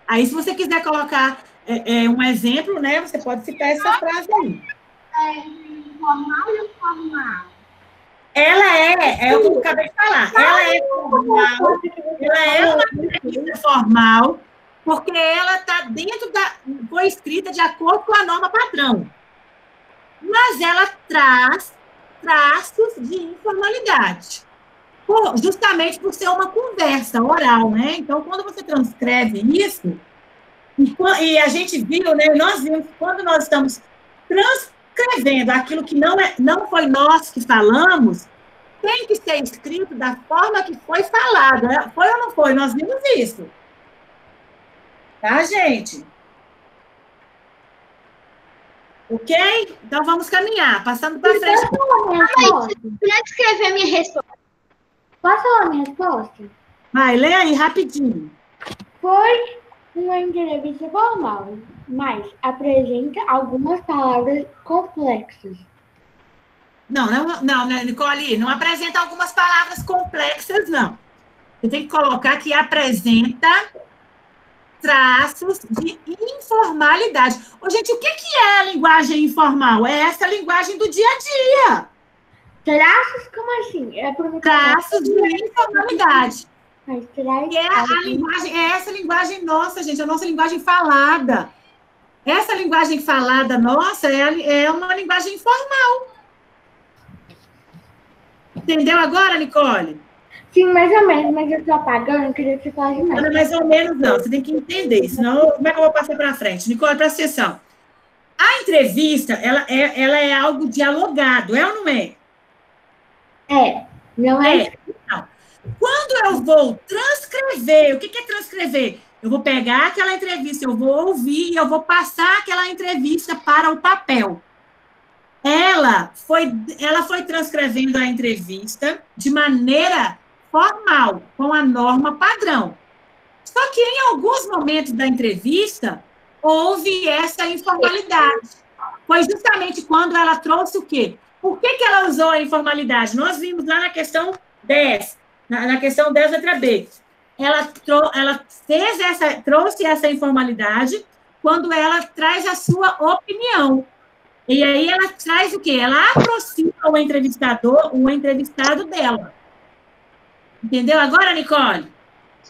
Aí, se você quiser colocar um exemplo, né, você pode citar essa frase aí. Formal ou informal? Ela é o que eu acabei de falar, ela é formal, ela é uma entrevista formal, porque ela está foi escrita de acordo com a norma padrão. Mas ela traz traços de informalidade, justamente por ser uma conversa oral, né? Então, quando você transcreve isso, e a gente viu, né? Nós vimos que quando nós estamos transcrevendo aquilo que não foi nós que falamos, tem que ser escrito da forma que foi falado, né? Foi ou não foi? Nós vimos isso. Tá, gente? Ok? Então, vamos caminhar. Passando para frente. Deixa eu escrever a minha resposta. Posso falar a minha resposta? Vai, lê aí, rapidinho. Foi uma entrevista formal, mas apresenta algumas palavras complexas. Não, Nicole, não apresenta algumas palavras complexas, não. Você tem que colocar que apresenta traços de informalidade. Ô, gente, o que é a linguagem informal? É essa linguagem do dia a dia. Traços? Como assim? Traços de informalidade. Mas É essa linguagem nossa, gente, a nossa linguagem falada. Essa linguagem falada nossa é uma linguagem informal. Entendeu agora, Nicole? Sim, mais ou menos, mas eu estou apagando, eu queria que você falasse mais. Não é mais ou menos, não. Você tem que entender, senão como é que eu vou passar para frente? Nicole, presta atenção. A entrevista, ela é algo dialogado, é ou não é? Não é? Não. Quando eu vou transcrever, o que é transcrever? Eu vou pegar aquela entrevista, eu vou ouvir e eu vou passar aquela entrevista para o papel. Ela foi transcrevendo a entrevista de maneira formal, com a norma padrão. Só que em alguns momentos da entrevista, houve essa informalidade. Foi justamente quando ela trouxe o quê? Por que ela usou a informalidade? Nós vimos lá na questão 10, na questão 10, letra B. Ela trouxe essa informalidade quando ela traz a sua opinião. E aí ela traz o quê? Ela aproxima o entrevistado dela. Entendeu agora, Nicole?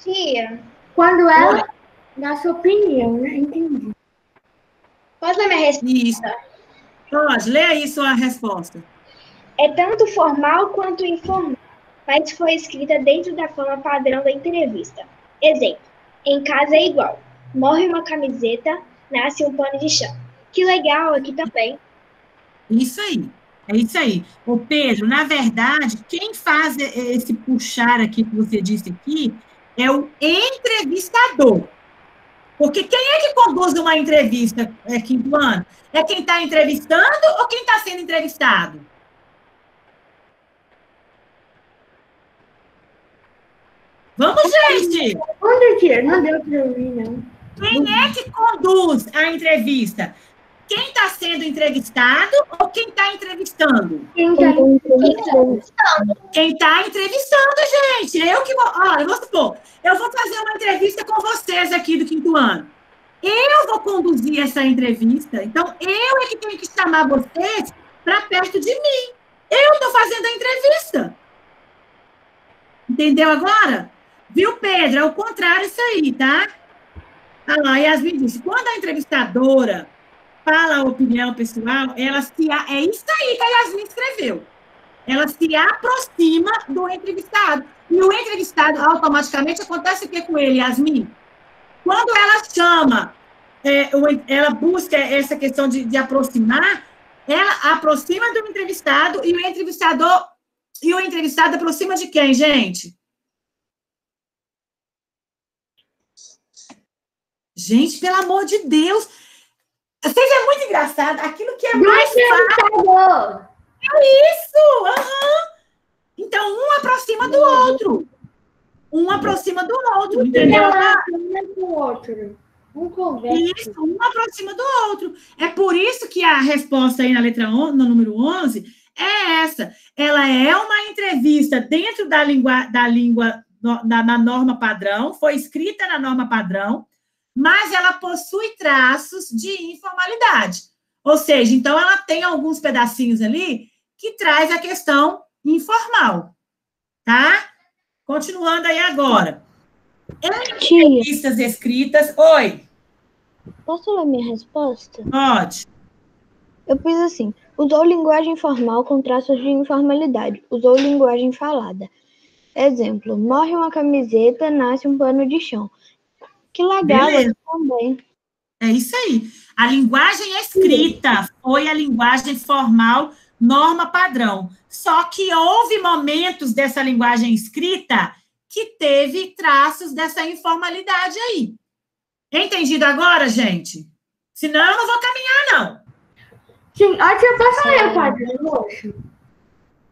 Tia. Quando ela dá sua opinião, né? Entendi. Posso dar minha resposta? Isso. Pode, lê aí sua resposta. É tanto formal quanto informal, mas foi escrita dentro da forma padrão da entrevista. Exemplo, em casa é igual. Morre uma camiseta, nasce um pano de chão. Que legal, aqui também. Isso aí. É isso aí. Ô, Pedro, na verdade, quem faz esse puxar aqui que você disse aqui é o entrevistador. Porque quem é que conduz uma entrevista, quinto ano? É quem está entrevistando ou quem está sendo entrevistado? Vamos, gente! Não deu para ouvir, não. Quem é que conduz a entrevista? Quem está sendo entrevistado ou quem está entrevistando? Quem está entrevistando. Quem está entrevistando, gente. Olha, vamos supor, eu vou fazer uma entrevista com vocês aqui do quinto ano. Eu vou conduzir essa entrevista, então eu é que tenho que chamar vocês para perto de mim. Eu estou fazendo a entrevista. Entendeu agora? Viu, Pedro? É o contrário isso aí, tá? Olha lá, Yasmin disse, quando a entrevistadora fala a opinião pessoal, é isso aí que a Yasmin escreveu. Ela se aproxima do entrevistado. E o entrevistado, automaticamente, acontece o que com ele, Yasmin? Quando ela chama, ela busca essa questão de aproximar, ela aproxima do entrevistado e o entrevistado aproxima de quem, gente? Gente, pelo amor de Deus! Vocês é muito engraçado. Aquilo que é mais fácil. É isso! Uhum. Então, um aproxima do outro. Um aproxima do outro, entendeu? Um conversa. Isso, um aproxima do outro. É por isso que a resposta aí na letra 11, no número 11, é essa. Ela é uma entrevista dentro da norma padrão, foi escrita na norma padrão, mas ela possui traços de informalidade. Ou seja, então ela tem alguns pedacinhos ali que traz a questão informal, tá? Continuando aí agora. Entrevistas escritas... Oi. Posso ler minha resposta? Pode. Eu fiz assim, usou linguagem formal com traços de informalidade, usou linguagem falada. Exemplo, morre uma camiseta, nasce um pano de chão. Que legal, também. É isso aí. A linguagem escrita foi a linguagem formal, norma padrão. Só que houve momentos dessa linguagem escrita que teve traços dessa informalidade aí. Entendido agora, gente? Senão eu não vou caminhar, não. Sim, antes eu posso ler o quadro roxo?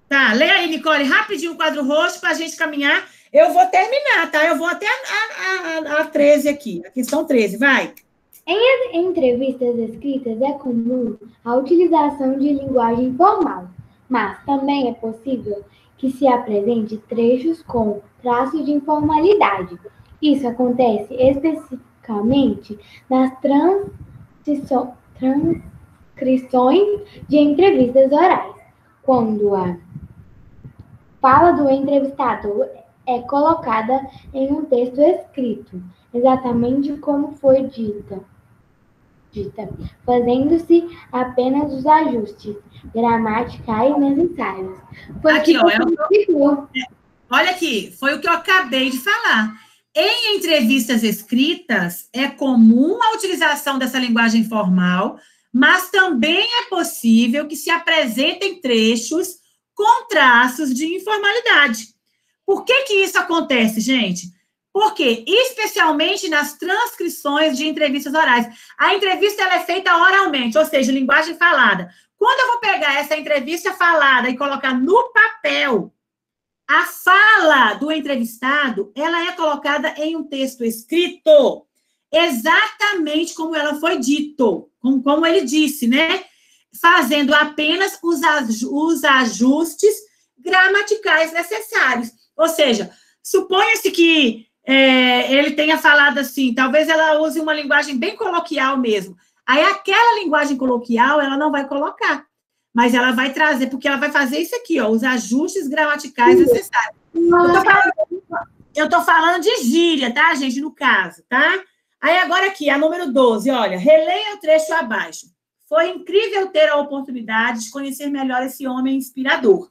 Tá, lê aí, Nicole, rapidinho o quadro roxo para a gente caminhar. Eu vou terminar, tá? Eu vou até a 13 aqui, a questão 13, vai. Em entrevistas escritas é comum a utilização de linguagem formal, mas também é possível que se apresente trechos com traços de informalidade. Isso acontece especificamente nas transcrições de entrevistas orais, quando a fala do entrevistador é colocada em um texto escrito, exatamente como foi dita, fazendo-se apenas os ajustes gramaticais necessários. Foi aqui, ó, olha aqui, foi o que eu acabei de falar. Em entrevistas escritas, é comum a utilização dessa linguagem formal, mas também é possível que se apresentem trechos com traços de informalidade. Por que que isso acontece, gente? Porque, especialmente nas transcrições de entrevistas orais, a entrevista ela é feita oralmente, ou seja, linguagem falada. Quando eu vou pegar essa entrevista falada e colocar no papel, a fala do entrevistado, ela é colocada em um texto escrito, exatamente como ela foi dito, como ele disse, né? Fazendo apenas os ajustes gramaticais necessários. Ou seja, suponha-se que ele tenha falado assim, talvez ela use uma linguagem bem coloquial mesmo. Aí aquela linguagem coloquial, ela não vai colocar, mas ela vai trazer, porque ela vai fazer isso aqui, ó, os ajustes gramaticais necessários. Eu tô falando de gíria, tá, gente, no caso, tá? Aí agora aqui, a número 12, olha, releia o trecho abaixo. Foi incrível ter a oportunidade de conhecer melhor esse homem inspirador.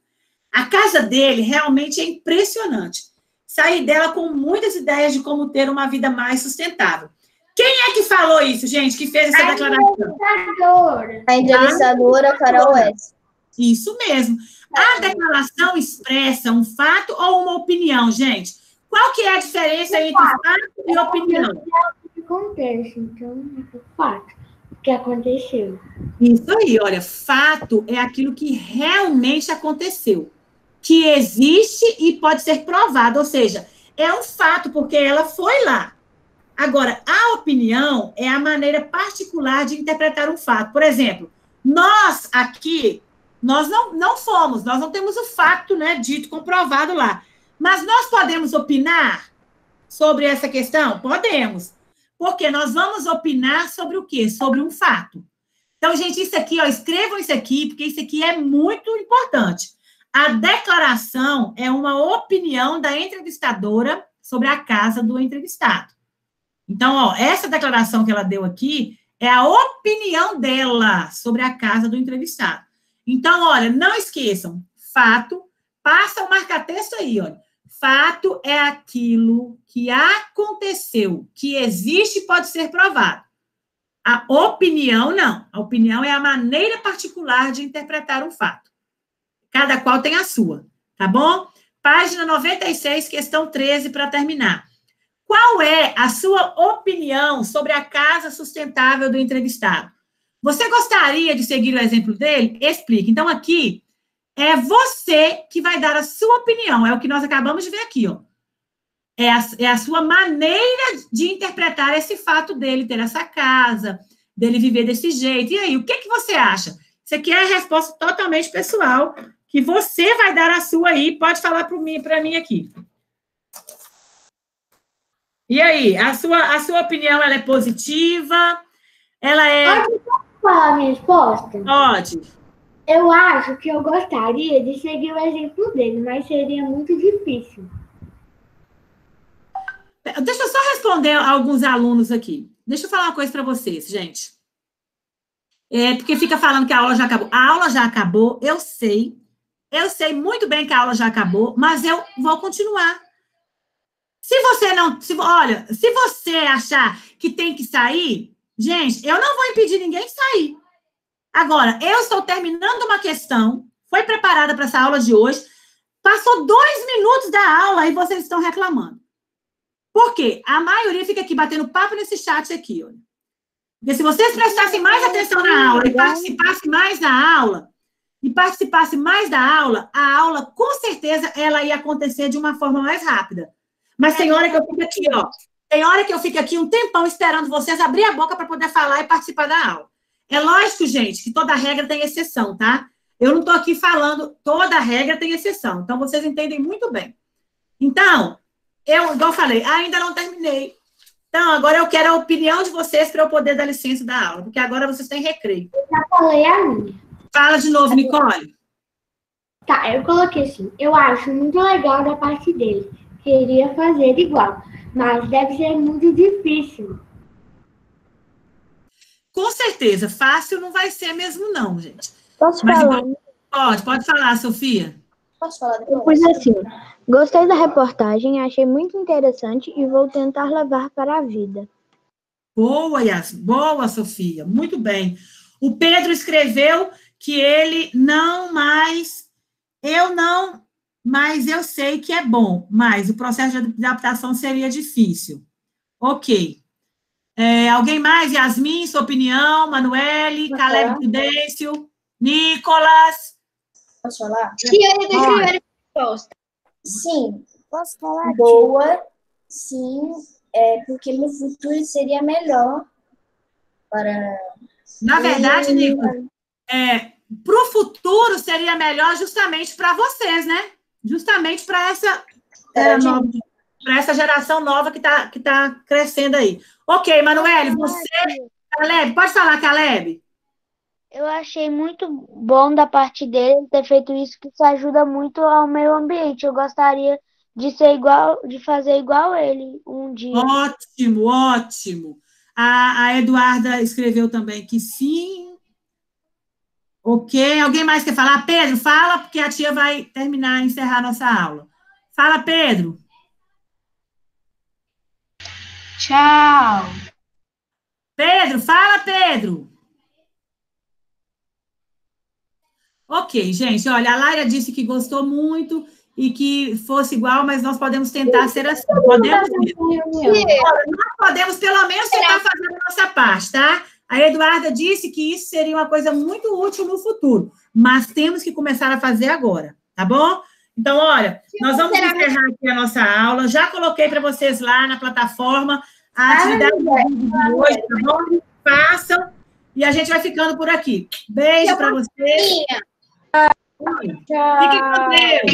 A casa dele realmente é impressionante. Saí dela com muitas ideias de como ter uma vida mais sustentável. Quem é que falou isso, gente, que fez essa declaração? A entrevistadora Carol S. Isso mesmo. A declaração expressa um fato ou uma opinião, gente? Qual que é a diferença entre fato e opinião? O que acontece, então, é o fato. O que aconteceu. Isso aí, olha, fato é aquilo que realmente aconteceu, que existe e pode ser provado, ou seja, é um fato, porque ela foi lá. Agora, a opinião é a maneira particular de interpretar um fato. Por exemplo, nós aqui, nós não fomos, nós não temos o fato, né, dito, comprovado lá. Mas nós podemos opinar sobre essa questão? Podemos. Porque nós vamos opinar sobre o quê? Sobre um fato. Então, gente, isso aqui, ó, escrevam isso aqui, porque isso aqui é muito importante. A declaração é uma opinião da entrevistadora sobre a casa do entrevistado. Então, ó, essa declaração que ela deu aqui é a opinião dela sobre a casa do entrevistado. Então, olha, não esqueçam, fato, passa o marca-texto aí, olha. Fato é aquilo que aconteceu, que existe e pode ser provado. A opinião, não. A opinião é a maneira particular de interpretar um fato. Cada qual tem a sua, tá bom? Página 96, questão 13, para terminar. Qual é a sua opinião sobre a casa sustentável do entrevistado? Você gostaria de seguir o exemplo dele? Explique. Então, aqui, é você que vai dar a sua opinião. É o que nós acabamos de ver aqui, ó. É a sua maneira de interpretar esse fato dele ter essa casa, dele viver desse jeito. E aí, o que que você acha? Isso aqui é a resposta totalmente pessoal, que você vai dar a sua aí. Pode falar para mim aqui. E aí, a sua opinião, ela é positiva? Ela é... Pode falar a minha resposta? Pode. Eu acho que eu gostaria de seguir o exemplo dele, mas seria muito difícil. Deixa eu só responder a alguns alunos aqui. Deixa eu falar uma coisa para vocês, gente. Porque fica falando que a aula já acabou. A aula já acabou, eu sei muito bem que a aula já acabou, mas eu vou continuar. Se você achar que tem que sair, gente, eu não vou impedir ninguém de sair. Agora, eu estou terminando uma questão, foi preparada para essa aula de hoje, passou 2 minutos da aula e vocês estão reclamando. Por quê? A maioria fica aqui batendo papo nesse chat aqui, olha. Porque se vocês prestassem mais atenção na aula e participassem mais da aula, a aula, com certeza, ela ia acontecer de uma forma mais rápida. Mas tem hora que eu fico aqui, ó. Tem hora que eu fico aqui um tempão esperando vocês abrir a boca para poder falar e participar da aula. É lógico, gente, que toda regra tem exceção, tá? Eu não estou aqui falando, toda regra tem exceção. Então, vocês entendem muito bem. Então, igual eu falei, ainda não terminei. Então, agora eu quero a opinião de vocês para eu poder dar licença da aula, porque agora vocês têm recreio. Eu já falei a minha. Fala de novo, Nicole. Tá, eu coloquei assim. Eu acho muito legal da parte dele. Queria fazer igual, mas deve ser muito difícil. Com certeza, fácil não vai ser mesmo não, gente. Posso falar? Pode falar, Sofia. Posso falar Eu depois? pus assim, gostei da reportagem, achei muito interessante e vou tentar levar para a vida. Boa, Yasmin. Boa, Sofia. Muito bem. O Pedro escreveu que ele não mais... Mas eu sei que é bom, mas o processo de adaptação seria difícil. Ok. Alguém mais? Yasmin, sua opinião? Manuele, Caleb Prudêncio, Nicolas? Posso falar? Tia, eu escrever a resposta. Sim, Posso falar? boa, sim, porque no futuro seria melhor para... Na verdade, Nicolas, para o futuro seria melhor justamente para vocês, né? Justamente para essa geração nova que tá crescendo aí. Ok, Manuele, você... Caleb, pode falar, Caleb? Eu achei muito bom da parte dele ter feito isso, que isso ajuda muito ao meio ambiente. Eu gostaria de fazer igual ele um dia. Ótimo, ótimo. A Eduarda escreveu também que sim. Ok, alguém mais quer falar? Pedro, fala, porque a tia vai encerrar a nossa aula. Fala, Pedro. Tchau. Pedro, fala, Pedro. Ok, gente, olha, a Laira disse que gostou muito e que fosse igual, mas nós podemos tentar ser assim. Podemos pelo menos tentar fazer a nossa parte, tá? A Eduarda disse que isso seria uma coisa muito útil no futuro, mas temos que começar a fazer agora, tá bom? Então, olha, nós vamos encerrar aqui a nossa aula. Já coloquei para vocês lá na plataforma a atividade de hoje, tá bom? Façam e a gente vai ficando por aqui. Beijo para vocês. Fiquem com Deus.